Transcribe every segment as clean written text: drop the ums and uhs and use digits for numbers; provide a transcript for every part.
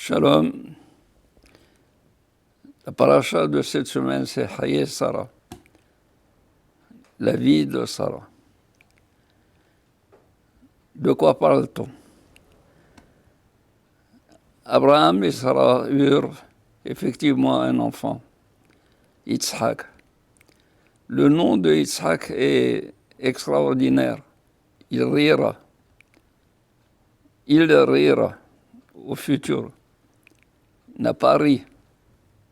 Shalom. La paracha de cette semaine, c'est Haye Sarah, la vie de Sarah. De quoi parle-t-on? Abraham et Sarah eurent effectivement un enfant, Yitzhak. Le nom de Yitzhak est extraordinaire. Il rira au futur. Il n'a pas ri,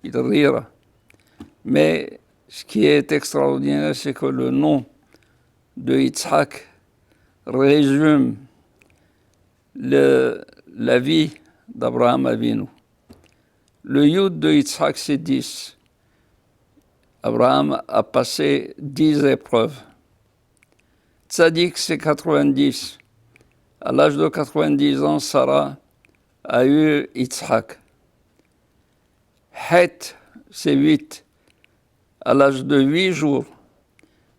il rira. Mais ce qui est extraordinaire, c'est que le nom de Yitzhak résume la vie d'Abraham Avinu. Le Yud de Yitzhak, c'est 10. Abraham a passé 10 épreuves. Tzadik, c'est 90. À l'âge de 90 ans, Sarah a eu Yitzhak. Het, c'est 8. À l'âge de 8 jours,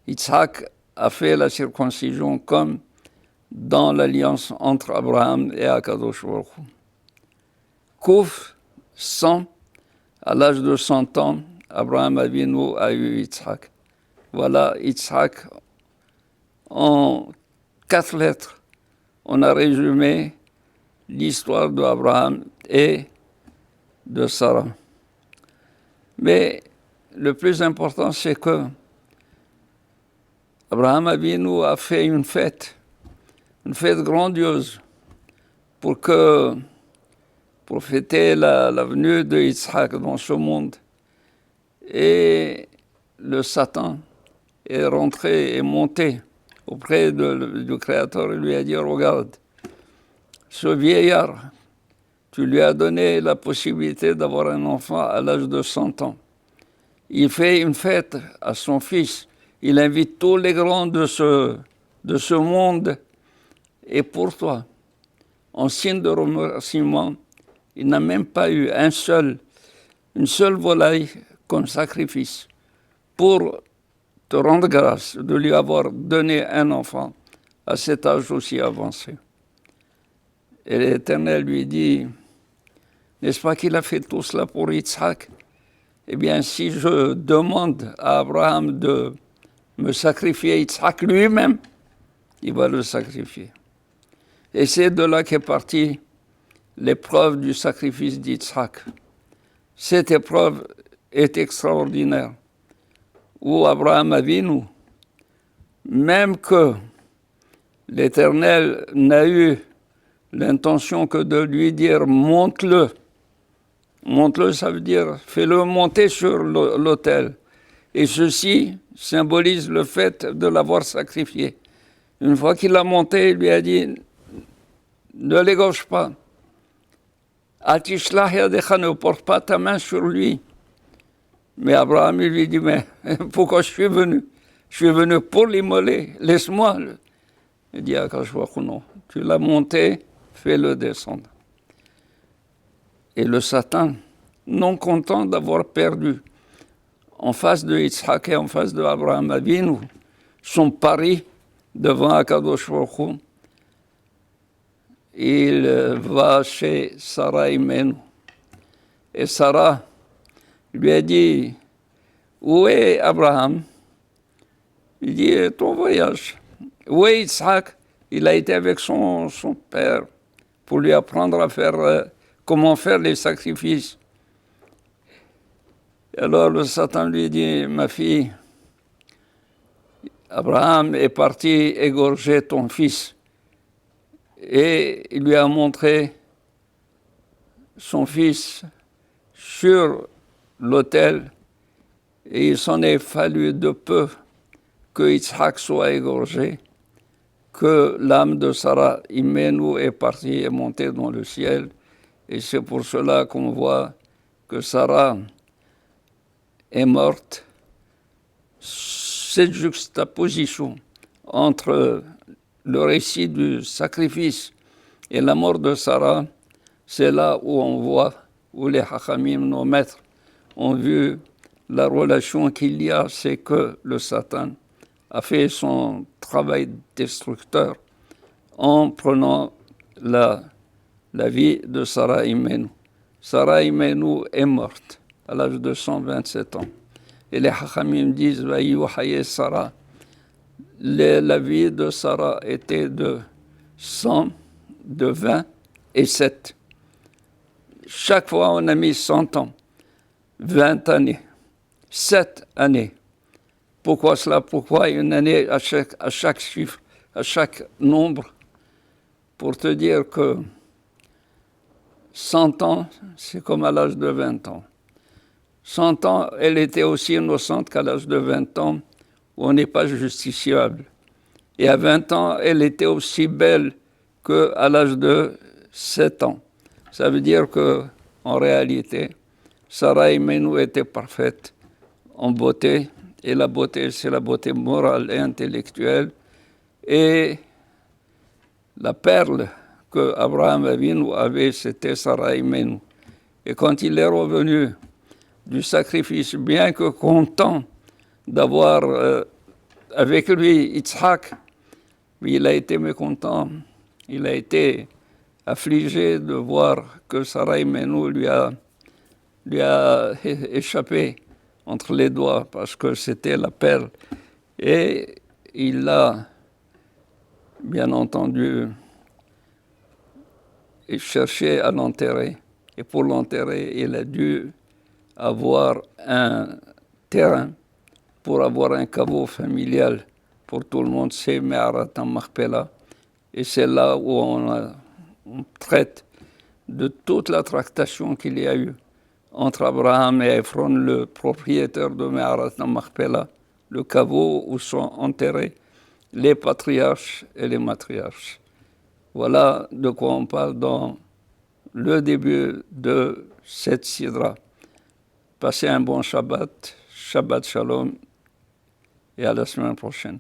Yitzhak a fait la circoncision comme dans l'alliance entre Abraham et Akadosh Baruch Hu. Kouf, 100. À l'âge de 100 ans, Abraham Avinu a eu Yitzhak. Voilà Yitzhak en 4 lettres. On a résumé l'histoire d'Abraham et de Sarah. Mais le plus important, c'est que Abraham Avinu a fait une fête grandiose pour fêter la venue de Yitzhak dans ce monde. Et le Satan est rentré et monté auprès du Créateur et lui a dit, regarde, ce vieillard, tu lui as donné la possibilité d'avoir un enfant à l'âge de 100 ans. Il fait une fête à son fils. Il invite tous les grands de ce monde. Et pour toi, en signe de remerciement, il n'a même pas eu une seule volaille comme sacrifice pour te rendre grâce de lui avoir donné un enfant à cet âge aussi avancé. Et l'Éternel lui dit, n'est-ce pas qu'il a fait tout cela pour Yitzhak? Eh bien, si je demande à Abraham de me sacrifier Yitzhak lui-même, il va le sacrifier. Et c'est de là qu'est partie l'épreuve du sacrifice d'Yitzhak. Cette épreuve est extraordinaire, où Abraham Avinu, même que l'Éternel n'a eu l'intention que de lui dire « monte-le ». Monte-le, ça veut dire fais-le monter sur l'autel. Et ceci symbolise le fait de l'avoir sacrifié. Une fois qu'il l'a monté, il lui a dit ne l'égorge pas. Atishlach yadecha, ne porte pas ta main sur lui. Mais Abraham lui dit mais pourquoi je suis venu? Je suis venu pour l'immoler, laisse-moi. Il dit Akadosh Baruch Hu, non, tu l'as monté, fais-le descendre. Et le Satan, non content d'avoir perdu en face de Yitzhak et en face de Abraham Avinu, son pari devant Akadosh Baruch Hu, il va chez Sarah Imenu. Et Sarah lui a dit, où est Abraham? Il dit, ton voyage. Où est Yitzhak? Il a été avec son père pour lui apprendre à faire comment faire les sacrifices. Et alors le Satan lui dit, ma fille, Abraham est parti égorger ton fils. Et il lui a montré son fils sur l'autel. Et il s'en est fallu de peu que Yitzhak soit égorgé, que l'âme de Sarah Imenu est partie et montée dans le ciel. Et c'est pour cela qu'on voit que Sarah est morte. Cette juxtaposition entre le récit du sacrifice et la mort de Sarah, c'est là où on voit, où les Hachamim, nos maîtres, ont vu la relation qu'il y a, c'est que le Satan a fait son travail destructeur en prenant la vie de Sarah Imenu. Sarah Imenu est morte à l'âge de 127 ans. Et les Hachamim disent Sarah. La vie de Sarah était de 100, de 20 et 7. Chaque fois, on a mis 100 ans, 20 années, 7 années. Pourquoi cela? Pourquoi une année à chaque chiffre, à chaque nombre? Pour te dire que 100 ans, c'est comme à l'âge de 20 ans. 100 ans, elle était aussi innocente qu'à l'âge de 20 ans, où on n'est pas justiciable. Et à 20 ans, elle était aussi belle qu'à l'âge de 7 ans. Ça veut dire qu'en réalité, Sarah Imenu était parfaite en beauté, et la beauté, c'est la beauté morale et intellectuelle. Et la perle que Abraham Avinu avait, c'était Sarah Imenu. Et quand il est revenu du sacrifice, bien que content d'avoir avec lui Yitzhak, mais il a été mécontent, il a été affligé de voir que Sarah Imenu lui a échappé entre les doigts parce que c'était la perle. Et il l'a, bien entendu, cherché à l'enterrer. Et pour l'enterrer, il a dû avoir un terrain pour avoir un caveau familial pour tout le monde, c'est Me'arat Machpelah. Et c'est là où on traite de toute la tractation qu'il y a eu entre Abraham et Ephron, le propriétaire de Me'arat Machpelah, le caveau où sont enterrés les patriarches et les matriarches. Voilà de quoi on parle dans le début de cette sidra. Passez un bon Shabbat, Shabbat Shalom, et à la semaine prochaine.